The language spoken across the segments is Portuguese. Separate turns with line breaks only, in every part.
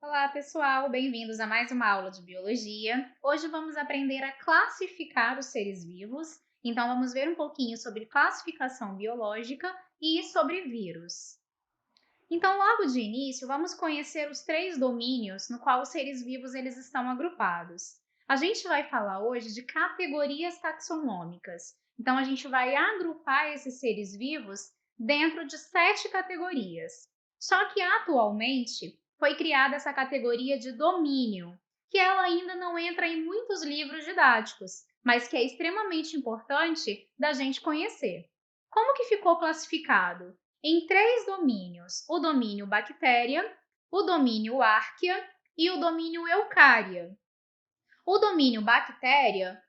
Olá, pessoal! Bem-vindos a mais uma aula de biologia. Hoje vamos aprender a classificar os seres vivos. Então, vamos ver um pouquinho sobre classificação biológica e sobre vírus. Então, logo de início, vamos conhecer os três domínios no qual os seres vivos eles estão agrupados. A gente vai falar hoje de categorias taxonômicas. Então, a gente vai agrupar esses seres vivos dentro de 7 categorias. Só que, atualmente, foi criada essa categoria de domínio, que ela ainda não entra em muitos livros didáticos, mas que é extremamente importante da gente conhecer. Como que ficou classificado? Em 3 domínios: o domínio bactéria, o domínio árquea e o domínio eucária. O domínio bactéria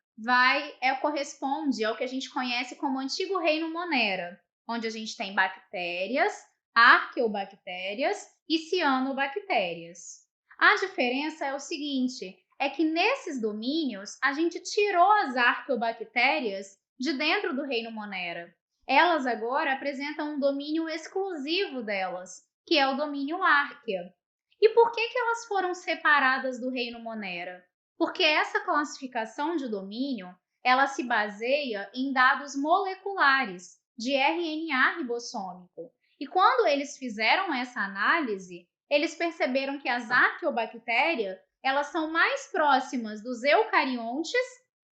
corresponde ao que a gente conhece como antigo reino Monera, onde a gente tem bactérias, arqueobactérias e cianobactérias. A diferença é o seguinte, é que nesses domínios a gente tirou as arqueobactérias de dentro do reino Monera. Elas agora apresentam um domínio exclusivo delas, que é o domínio árquea. E por que elas foram separadas do reino Monera? Porque essa classificação de domínio, ela se baseia em dados moleculares de RNA ribossômico. E quando eles fizeram essa análise, eles perceberam que as arqueobactérias, elas são mais próximas dos eucariontes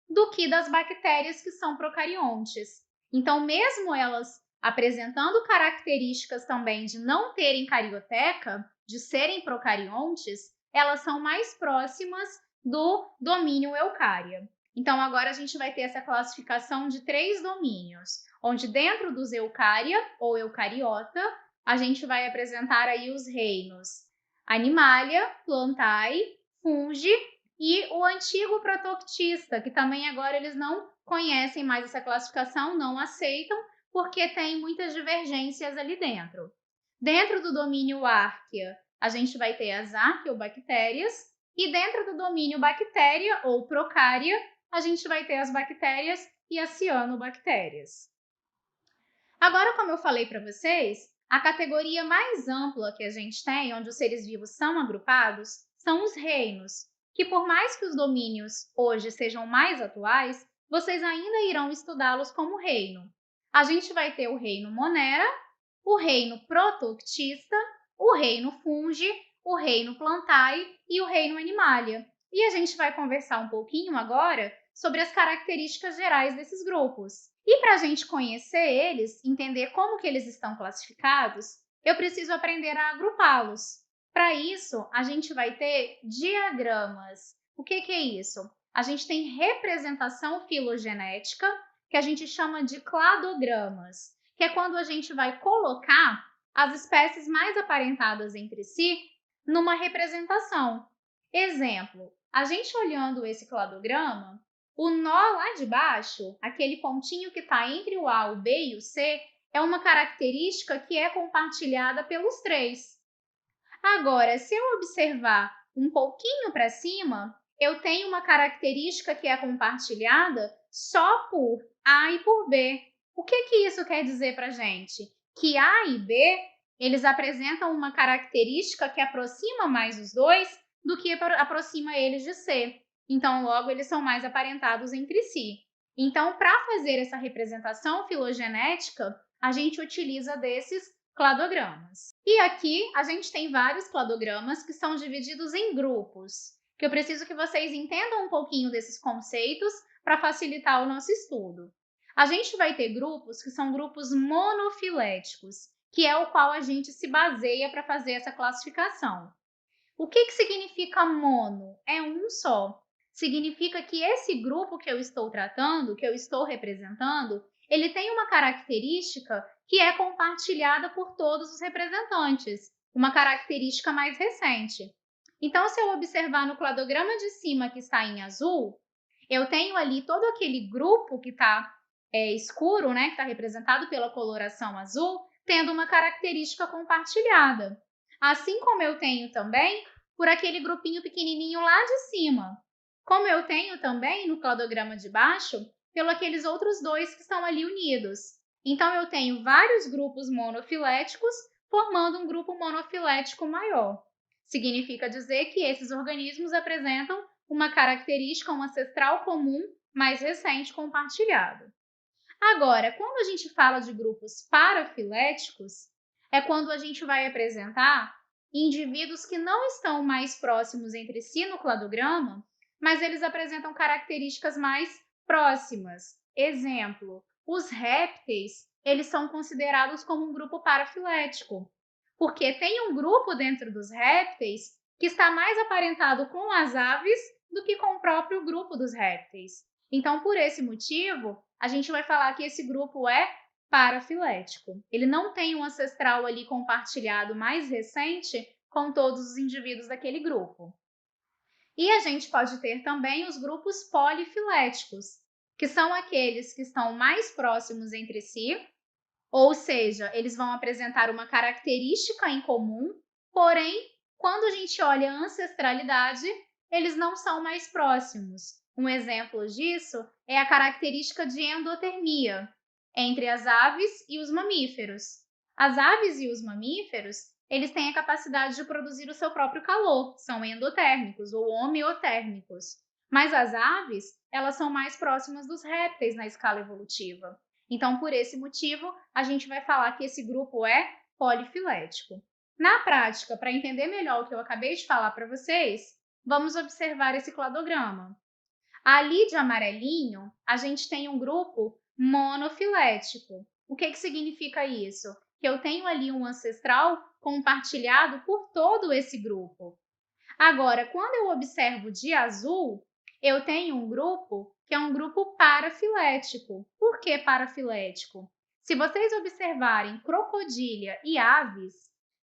do que das bactérias que são procariontes. Então, mesmo elas apresentando características também de não terem carioteca, de serem procariontes, elas são mais próximas do domínio eucária. Então, agora a gente vai ter essa classificação de 3 domínios, onde dentro dos eucária ou eucariota, a gente vai apresentar aí os reinos Animalia, Plantae, Fungi e o antigo protoctista, que também agora eles não conhecem mais essa classificação, não aceitam, porque tem muitas divergências ali dentro. Dentro do domínio árquea, a gente vai ter as arqueobactérias, e dentro do domínio bactéria ou procária, a gente vai ter as bactérias e as cianobactérias. Agora, como eu falei para vocês, a categoria mais ampla que a gente tem, onde os seres vivos são agrupados, são os reinos, que por mais que os domínios hoje sejam mais atuais, vocês ainda irão estudá-los como reino. A gente vai ter o reino Monera, o reino Protoctista, o reino Fungi, o reino Plantae e o reino Animalia. E a gente vai conversar um pouquinho agora sobre as características gerais desses grupos. E para a gente conhecer eles, entender como que eles estão classificados, eu preciso aprender a agrupá-los. Para isso, a gente vai ter diagramas. O que é isso? A gente tem representação filogenética, que a gente chama de cladogramas, que é quando a gente vai colocar as espécies mais aparentadas entre si numa representação. Exemplo, a gente olhando esse cladograma, o nó lá de baixo, aquele pontinho que está entre o A, o B e o C, é uma característica que é compartilhada pelos três. Agora, se eu observar um pouquinho para cima, eu tenho uma característica que é compartilhada só por A e por B. O que isso quer dizer para a gente? Que A e B, eles apresentam uma característica que aproxima mais os dois do que aproxima eles de C. Então, logo, eles são mais aparentados entre si. Então, para fazer essa representação filogenética, a gente utiliza desses cladogramas. E aqui a gente tem vários cladogramas que são divididos em grupos, que eu preciso que vocês entendam um pouquinho desses conceitos para facilitar o nosso estudo. A gente vai ter grupos que são grupos monofiléticos, que é o qual a gente se baseia para fazer essa classificação. O que significa mono? É um só. Significa que esse grupo que eu estou tratando, que eu estou representando, ele tem uma característica que é compartilhada por todos os representantes, uma característica mais recente. Então, se eu observar no cladograma de cima que está em azul, eu tenho ali todo aquele grupo que está escuro, né, que está representado pela coloração azul, tendo uma característica compartilhada. Assim como eu tenho também por aquele grupinho pequenininho lá de cima. Como eu tenho também no cladograma de baixo, pelo aqueles outros dois que estão ali unidos. Então, eu tenho vários grupos monofiléticos formando um grupo monofilético maior. Significa dizer que esses organismos apresentam uma característica, um ancestral comum mais recente compartilhado. Agora, quando a gente fala de grupos parafiléticos, é quando a gente vai apresentar indivíduos que não estão mais próximos entre si no cladograma, mas eles apresentam características mais próximas. Exemplo, os répteis, eles são considerados como um grupo parafilético, porque tem um grupo dentro dos répteis que está mais aparentado com as aves do que com o próprio grupo dos répteis. Então, por esse motivo, a gente vai falar que esse grupo é parafilético. Ele não tem um ancestral ali compartilhado mais recente com todos os indivíduos daquele grupo. E a gente pode ter também os grupos polifiléticos, que são aqueles que estão mais próximos entre si, ou seja, eles vão apresentar uma característica em comum, porém, quando a gente olha a ancestralidade, eles não são mais próximos. Um exemplo disso é a característica de endotermia entre as aves e os mamíferos. As aves e os mamíferos, eles têm a capacidade de produzir o seu próprio calor, são endotérmicos ou homeotérmicos. Mas as aves, elas são mais próximas dos répteis na escala evolutiva. Então, por esse motivo, a gente vai falar que esse grupo é polifilético. Na prática, para entender melhor o que eu acabei de falar para vocês, vamos observar esse cladograma. Ali de amarelinho, a gente tem um grupo monofilético. O que significa isso? Que eu tenho ali um ancestral compartilhado por todo esse grupo. Agora, quando eu observo de azul, eu tenho um grupo que é um grupo parafilético. Por que parafilético? Se vocês observarem crocodília e aves,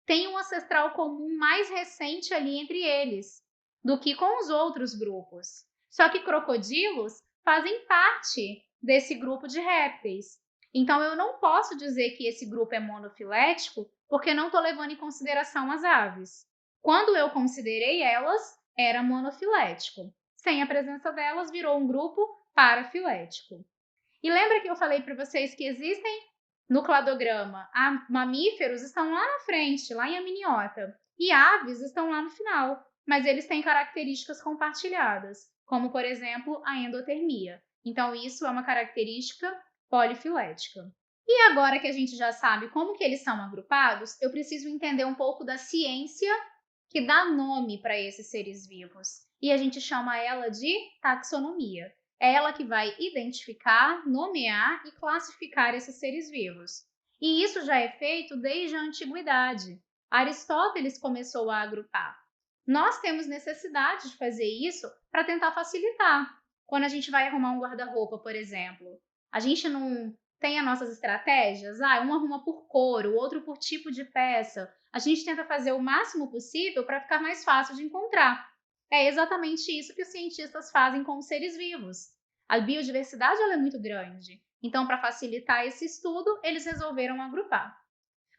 tem um ancestral comum mais recente ali entre eles do que com os outros grupos. Só que crocodilos fazem parte desse grupo de répteis. Então, eu não posso dizer que esse grupo é monofilético porque não estou levando em consideração as aves. Quando eu considerei elas, era monofilético. Sem a presença delas, virou um grupo parafilético. E lembra que eu falei para vocês que existem no cladograma mamíferos estão lá na frente, lá em amniota, e aves estão lá no final, mas eles têm características compartilhadas, como, por exemplo, a endotermia. Então, isso é uma característica polifilética. E agora que a gente já sabe como que eles são agrupados, eu preciso entender um pouco da ciência que dá nome para esses seres vivos. E a gente chama ela de taxonomia. É ela que vai identificar, nomear e classificar esses seres vivos. E isso já é feito desde a antiguidade. Aristóteles começou a agrupar. Nós temos necessidade de fazer isso para tentar facilitar. Quando a gente vai arrumar um guarda-roupa, por exemplo, a gente não tem as nossas estratégias? Um arruma por cor, o outro por tipo de peça. A gente tenta fazer o máximo possível para ficar mais fácil de encontrar. É exatamente isso que os cientistas fazem com os seres vivos. A biodiversidade ela é muito grande, então, para facilitar esse estudo, eles resolveram agrupar.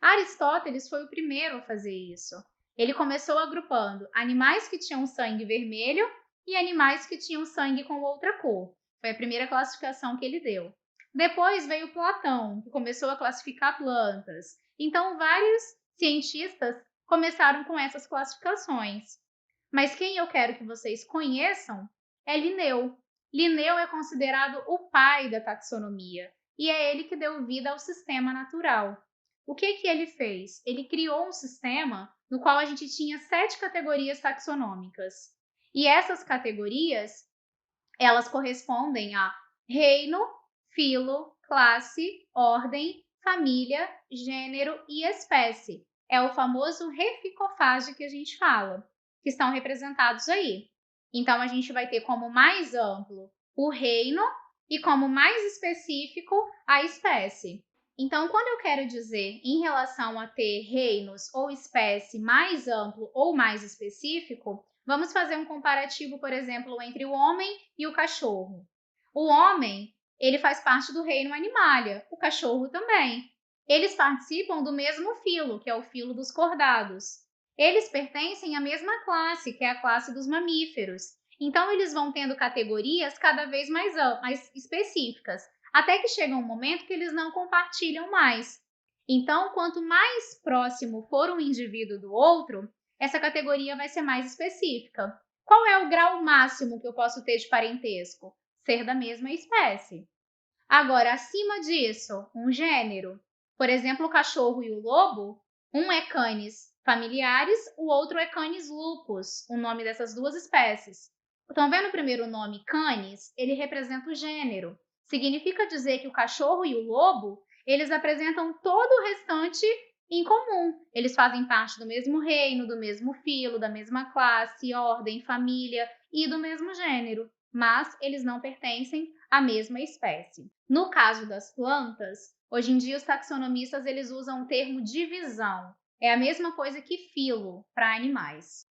Aristóteles foi o primeiro a fazer isso. Ele começou agrupando animais que tinham sangue vermelho e animais que tinham sangue com outra cor. Foi a primeira classificação que ele deu. Depois veio Platão, que começou a classificar plantas. Então, vários cientistas começaram com essas classificações. Mas quem eu quero que vocês conheçam é Linneu. Linneu é considerado o pai da taxonomia e é ele que deu vida ao sistema natural. O que ele fez? Ele criou um sistema no qual a gente tinha 7 categorias taxonômicas. E essas categorias, elas correspondem a reino, filo, classe, ordem, família, gênero e espécie. É o famoso reficofage que a gente fala, que estão representados aí. Então, a gente vai ter como mais amplo o reino e como mais específico a espécie. Então, quando eu quero dizer em relação a ter reinos ou espécie mais amplo ou mais específico, vamos fazer um comparativo, por exemplo, entre o homem e o cachorro. O homem, ele faz parte do reino Animalia, o cachorro também. Eles participam do mesmo filo, que é o filo dos cordados. Eles pertencem à mesma classe, que é a classe dos mamíferos. Então, eles vão tendo categorias cada vez mais específicas, até que chega um momento que eles não compartilham mais. Então, quanto mais próximo for um indivíduo do outro, essa categoria vai ser mais específica. Qual é o grau máximo que eu posso ter de parentesco? Ser da mesma espécie. Agora, acima disso, um gênero. Por exemplo, o cachorro e o lobo, um é Canis familiaris, o outro é Canis lupus, o nome dessas duas espécies. Estão vendo o primeiro nome, Canis? Ele representa o gênero. Significa dizer que o cachorro e o lobo, eles apresentam todo o restante em comum. Eles fazem parte do mesmo reino, do mesmo filo, da mesma classe, ordem, família e do mesmo gênero, mas eles não pertencem à mesma espécie. No caso das plantas, hoje em dia os taxonomistas eles usam o termo divisão. É a mesma coisa que filo para animais.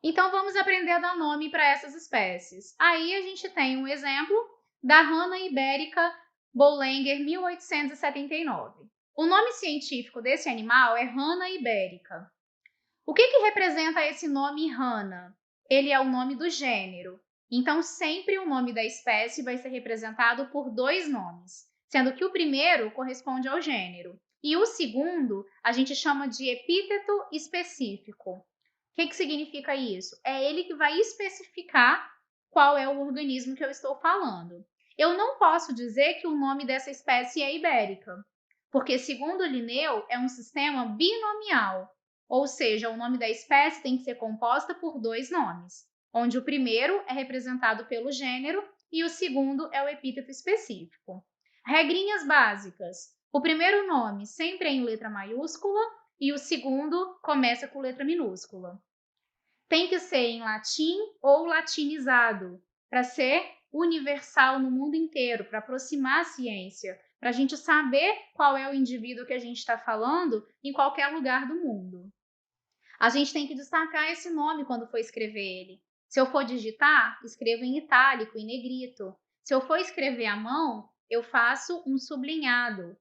Então vamos aprender a dar nome para essas espécies. Aí a gente tem um exemplo da rana ibérica Bollinger 1879. O nome científico desse animal é rana ibérica. O que representa esse nome rana? Ele é o nome do gênero. Então, sempre o nome da espécie vai ser representado por dois nomes, sendo que o primeiro corresponde ao gênero e o segundo a gente chama de epíteto específico. O que significa isso? É ele que vai especificar qual é o organismo que eu estou falando. Eu não posso dizer que o nome dessa espécie é ibérica, porque, segundo Linneu, é um sistema binomial, ou seja, o nome da espécie tem que ser composta por dois nomes, onde o primeiro é representado pelo gênero e o segundo é o epíteto específico. Regrinhas básicas. O primeiro nome sempre é em letra maiúscula e o segundo começa com letra minúscula. Tem que ser em latim ou latinizado, para ser universal no mundo inteiro, para aproximar a ciência, para a gente saber qual é o indivíduo que a gente está falando em qualquer lugar do mundo. A gente tem que destacar esse nome quando for escrever ele. Se eu for digitar, escrevo em itálico, em negrito. Se eu for escrever à mão, eu faço um sublinhado.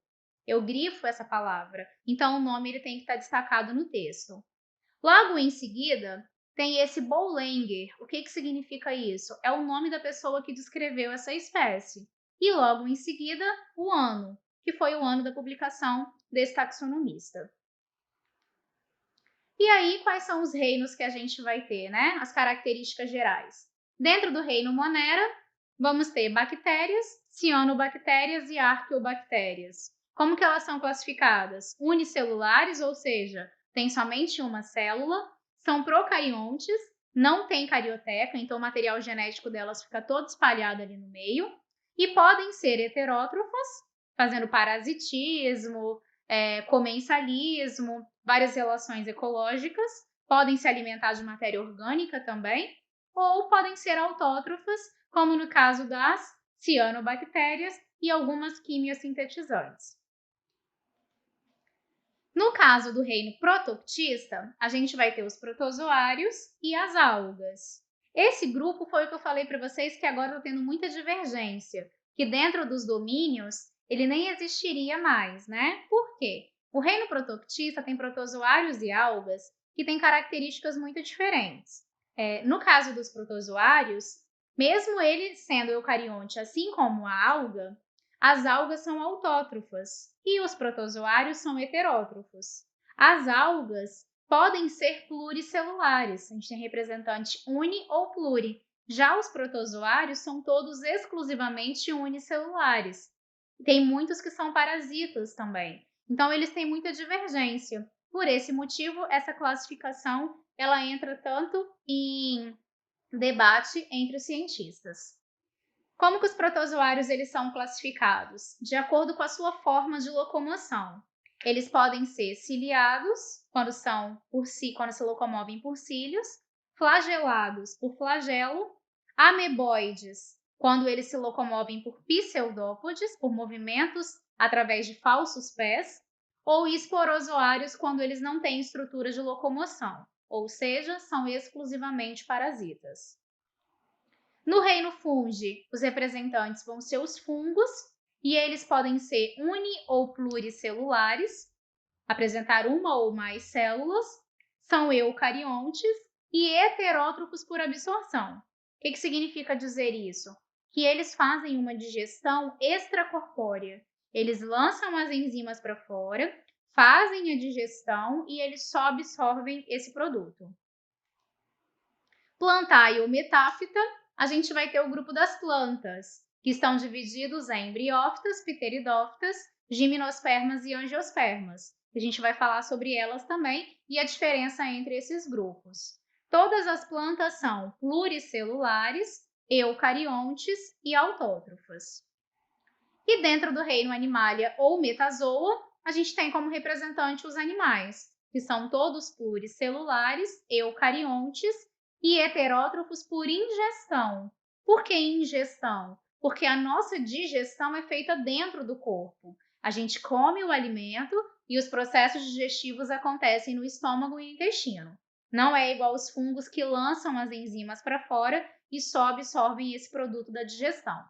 Eu grifo essa palavra. Então, o nome ele tem que estar destacado no texto. Logo em seguida, tem esse Bollinger. O que significa isso? É o nome da pessoa que descreveu essa espécie. E logo em seguida, o ano, que foi o ano da publicação desse taxonomista. E aí, quais são os reinos que a gente vai ter, né? As características gerais. Dentro do reino Monera, vamos ter bactérias, cianobactérias e arqueobactérias. Como que elas são classificadas? Unicelulares, ou seja, tem somente uma célula, são procariontes, não tem carioteca, então o material genético delas fica todo espalhado ali no meio, e podem ser heterótrofas, fazendo parasitismo, comensalismo, várias relações ecológicas, podem se alimentar de matéria orgânica também, ou podem ser autótrofas, como no caso das cianobactérias e algumas quimiosintetizantes. No caso do reino protoctista, a gente vai ter os protozoários e as algas. Esse grupo foi o que eu falei para vocês que agora está tendo muita divergência, que dentro dos domínios ele nem existiria mais, né? Por quê? O reino protoctista tem protozoários e algas que têm características muito diferentes. No caso dos protozoários, mesmo ele sendo eucarionte, assim como a alga, as algas são autótrofas e os protozoários são heterótrofos. As algas podem ser pluricelulares, a gente tem representante uni ou pluri. Já os protozoários são todos exclusivamente unicelulares. Tem muitos que são parasitas também. Então, eles têm muita divergência. Por esse motivo, essa classificação ela entra tanto em debate entre os cientistas. Como que os protozoários eles são classificados? De acordo com a sua forma de locomoção. Eles podem ser ciliados, quando se locomovem por cílios, flagelados por flagelo, ameboides, quando eles se locomovem por pseudópodes, por movimentos através de falsos pés, ou esporozoários, quando eles não têm estrutura de locomoção, ou seja, são exclusivamente parasitas. No reino fungi, os representantes vão ser os fungos, e eles podem ser uni- ou pluricelulares, apresentar uma ou mais células, são eucariontes e heterótrofos por absorção. O que significa dizer isso? Que eles fazem uma digestão extracorpórea. Eles lançam as enzimas para fora, fazem a digestão e eles só absorvem esse produto. Plantae ou metáfita, a gente vai ter o grupo das plantas, que estão divididos em briófitas, pteridófitas, gimnospermas e angiospermas. A gente vai falar sobre elas também e a diferença entre esses grupos. Todas as plantas são pluricelulares, eucariontes e autótrofas. E dentro do reino Animalia ou Metazoa, a gente tem como representante os animais, que são todos pluricelulares, eucariontes e heterótrofos por ingestão. Por que ingestão? Porque a nossa digestão é feita dentro do corpo. A gente come o alimento e os processos digestivos acontecem no estômago e intestino. Não é igual os fungos que lançam as enzimas para fora e só absorvem esse produto da digestão.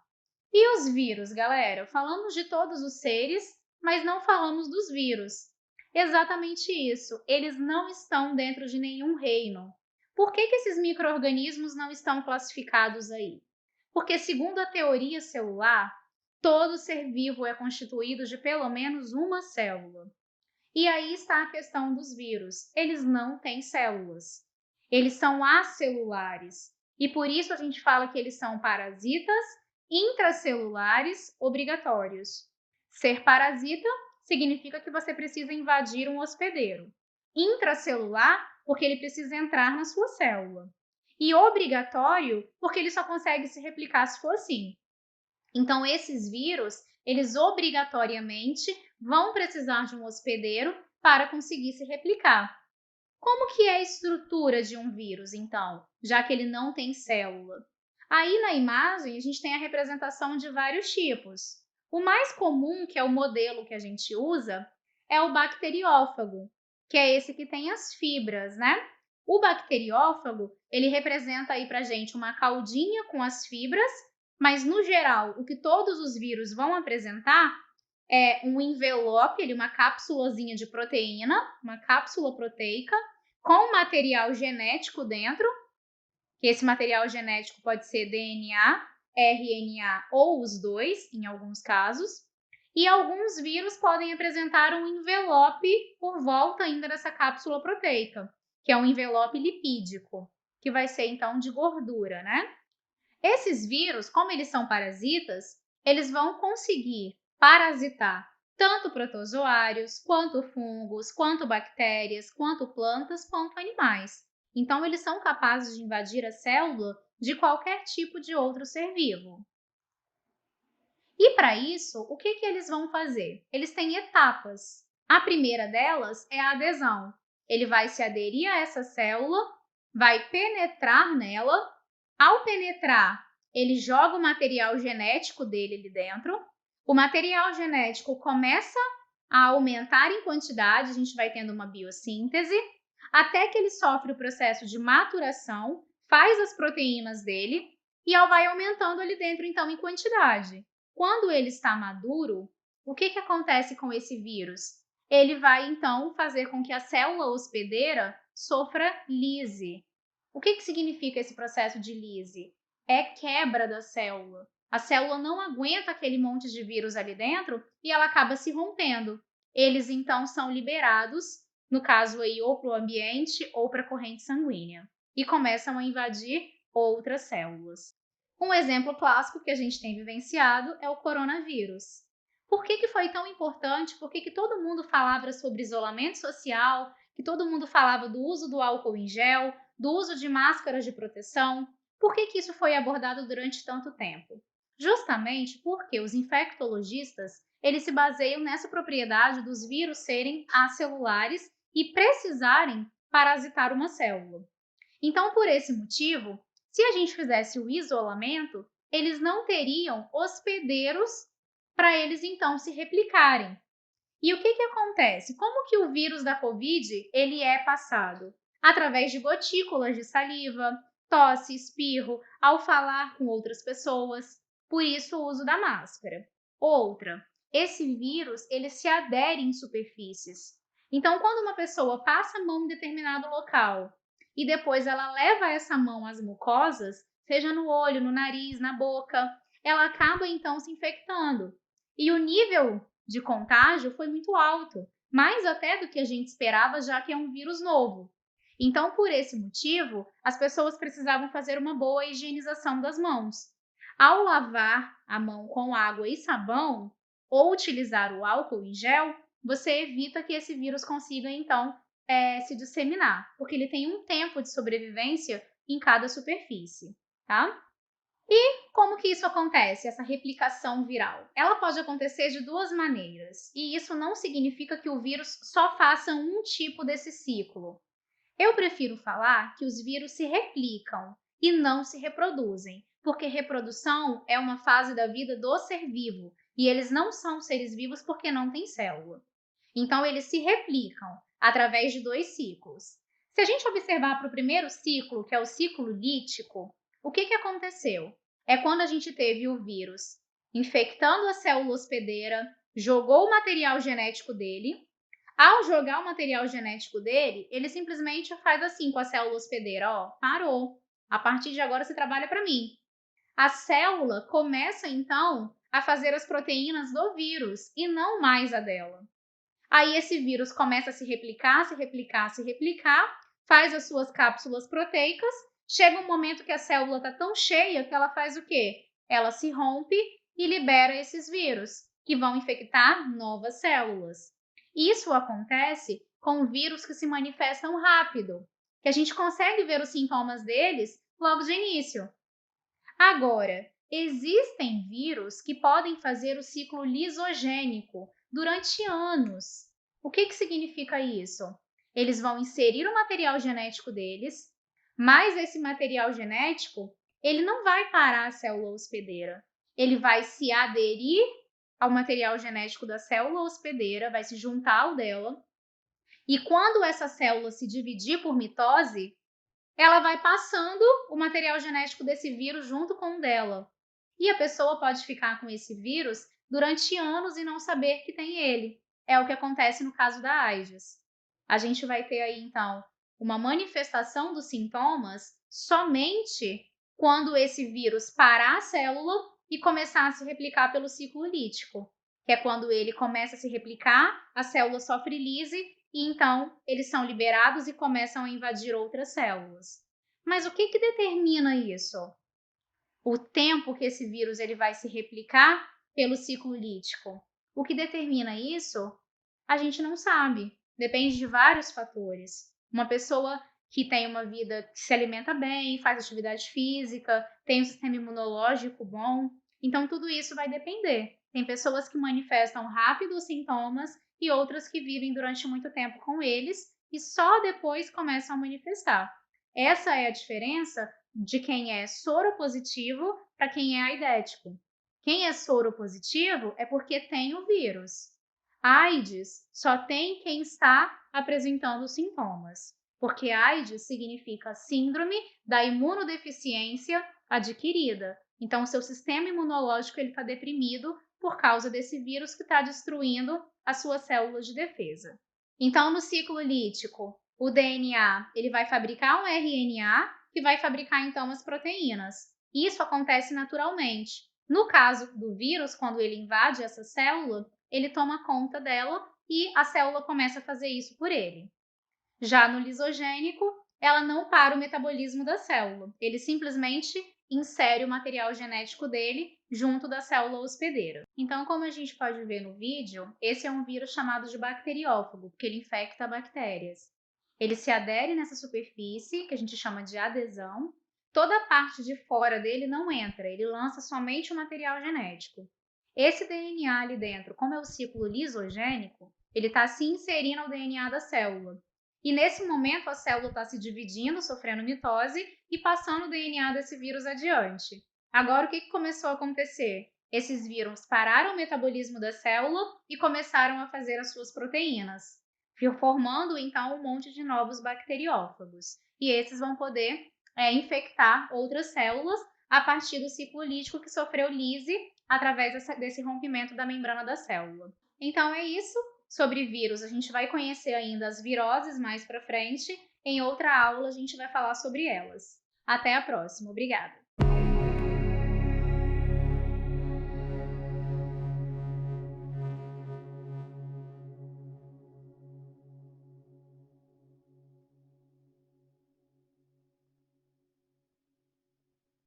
E os vírus, galera? Falamos de todos os seres, mas não falamos dos vírus. Exatamente isso, eles não estão dentro de nenhum reino. Por que esses micro-organismos não estão classificados aí? Porque, segundo a teoria celular, todo ser vivo é constituído de pelo menos uma célula. E aí está a questão dos vírus. Eles não têm células. Eles são acelulares. E por isso a gente fala que eles são parasitas intracelulares obrigatórios. Ser parasita significa que você precisa invadir um hospedeiro. Intracelular, porque ele precisa entrar na sua célula. E obrigatório, porque ele só consegue se replicar se for assim. Então, esses vírus, eles obrigatoriamente vão precisar de um hospedeiro para conseguir se replicar. Como que é a estrutura de um vírus, então, já que ele não tem célula? Aí na imagem a gente tem a representação de vários tipos. O mais comum, que é o modelo que a gente usa, é o bacteriófago, que é esse que tem as fibras, né? O bacteriófago, ele representa aí pra gente uma caudinha com as fibras, mas no geral, o que todos os vírus vão apresentar é um envelope, uma cápsulazinha de proteína, uma cápsula proteica, com material genético dentro, que esse material genético pode ser DNA, RNA ou os dois, em alguns casos. E alguns vírus podem apresentar um envelope por volta ainda dessa cápsula proteica, que é um envelope lipídico, que vai ser então de gordura, né? Esses vírus, como eles são parasitas, eles vão conseguir parasitar tanto protozoários, quanto fungos, quanto bactérias, quanto plantas, quanto animais. Então, eles são capazes de invadir a célula de qualquer tipo de outro ser vivo. E para isso, o que eles vão fazer? Eles têm etapas. A primeira delas é a adesão. Ele vai se aderir a essa célula, vai penetrar nela. Ao penetrar, ele joga o material genético dele ali dentro. O material genético começa a aumentar em quantidade, a gente vai tendo uma biossíntese, até que ele sofre o processo de maturação, faz as proteínas dele e vai aumentando ali dentro, então, em quantidade. Quando ele está maduro, o que acontece com esse vírus? Ele vai, então, fazer com que a célula hospedeira sofra lise. O que significa esse processo de lise? É quebra da célula. A célula não aguenta aquele monte de vírus ali dentro e ela acaba se rompendo. Eles, então, são liberados, no caso aí, ou para o ambiente ou para a corrente sanguínea, e começam a invadir outras células. Um exemplo clássico que a gente tem vivenciado é o coronavírus. Por que foi tão importante? Por que todo mundo falava sobre isolamento social, que todo mundo falava do uso do álcool em gel, do uso de máscaras de proteção? Por que isso foi abordado durante tanto tempo? Justamente porque os infectologistas, eles se baseiam nessa propriedade dos vírus serem acelulares e precisarem parasitar uma célula. Então, por esse motivo, se a gente fizesse o isolamento, eles não teriam hospedeiros para eles então se replicarem. E o que acontece? Como que o vírus da Covid ele é passado? Através de gotículas de saliva, tosse, espirro, ao falar com outras pessoas. Por isso o uso da máscara. Outra, esse vírus ele se adere em superfícies. Então, quando uma pessoa passa a mão em determinado local e depois ela leva essa mão às mucosas, seja no olho, no nariz, na boca, ela acaba então se infectando. E o nível de contágio foi muito alto, mais até do que a gente esperava, já que é um vírus novo. Então, por esse motivo, as pessoas precisavam fazer uma boa higienização das mãos. Ao lavar a mão com água e sabão, ou utilizar o álcool em gel, você evita que esse vírus consiga, então, se disseminar, porque ele tem um tempo de sobrevivência em cada superfície, tá? Como que isso acontece, essa replicação viral? Ela pode acontecer de duas maneiras, e isso não significa que o vírus só faça um tipo desse ciclo. Eu prefiro falar que os vírus se replicam e não se reproduzem, porque reprodução é uma fase da vida do ser vivo, e eles não são seres vivos porque não têm célula. Então, eles se replicam através de dois ciclos. Se a gente observar para o primeiro ciclo, que é o ciclo lítico, o que aconteceu? É quando a gente teve o vírus infectando a célula hospedeira, jogou o material genético dele. Ao jogar o material genético dele, ele simplesmente faz assim com a célula hospedeira, ó, parou. A partir de agora você trabalha para mim. A célula começa então a fazer as proteínas do vírus e não mais a dela. Aí esse vírus começa a se replicar, se replicar, se replicar, faz as suas cápsulas proteicas. Chega um momento que a célula está tão cheia que ela faz o quê? Ela se rompe e libera esses vírus, que vão infectar novas células. Isso acontece com vírus que se manifestam rápido, que a gente consegue ver os sintomas deles logo de início. Agora, existem vírus que podem fazer o ciclo lisogênico durante anos. O que significa isso? Eles vão inserir o material genético deles, mas esse material genético ele não vai parar a célula hospedeira. Ele vai se aderir ao material genético da célula hospedeira, vai se juntar ao dela. E quando essa célula se dividir por mitose, ela vai passando o material genético desse vírus junto com o dela. E a pessoa pode ficar com esse vírus durante anos e não saber que tem ele. É o que acontece no caso da AIDS. A gente vai ter aí, então, uma manifestação dos sintomas somente quando esse vírus parar a célula e começar a se replicar pelo ciclo lítico, que é quando ele começa a se replicar, a célula sofre lise e então eles são liberados e começam a invadir outras células. Mas o que determina isso? O tempo que esse vírus ele vai se replicar pelo ciclo lítico. O que determina isso, a gente não sabe. Depende de vários fatores. Uma pessoa que tem uma vida que se alimenta bem, faz atividade física, tem um sistema imunológico bom, então tudo isso vai depender. Tem pessoas que manifestam rápido os sintomas e outras que vivem durante muito tempo com eles e só depois começam a manifestar. Essa é a diferença de quem é soropositivo para quem é aidético. Quem é soropositivo é porque tem o vírus. AIDS só tem quem está apresentando sintomas, porque AIDS significa síndrome da imunodeficiência adquirida. Então, o seu sistema imunológico está deprimido por causa desse vírus que está destruindo as suas células de defesa. Então, no ciclo lítico, o DNA ele vai fabricar um RNA que vai fabricar então as proteínas. Isso acontece naturalmente. No caso do vírus, quando ele invade essa célula, ele toma conta dela e a célula começa a fazer isso por ele. Já no lisogênico, ela não para o metabolismo da célula, ele simplesmente insere o material genético dele junto da célula hospedeira. Então, como a gente pode ver no vídeo, esse é um vírus chamado de bacteriófago, porque ele infecta bactérias. Ele se adere nessa superfície, que a gente chama de adesão. Toda a parte de fora dele não entra, ele lança somente o material genético. Esse DNA ali dentro, como é o ciclo lisogênico, ele está se inserindo ao DNA da célula. E nesse momento a célula está se dividindo, sofrendo mitose e passando o DNA desse vírus adiante. Agora o que começou a acontecer? Esses vírus pararam o metabolismo da célula e começaram a fazer as suas proteínas, formando então um monte de novos bacteriófagos. E esses vão poder infectar outras células a partir do ciclo lítico que sofreu lise através desse rompimento da membrana da célula. Então é isso. Sobre vírus, a gente vai conhecer ainda as viroses mais para frente. Em outra aula, a gente vai falar sobre elas. Até a próxima. Obrigada!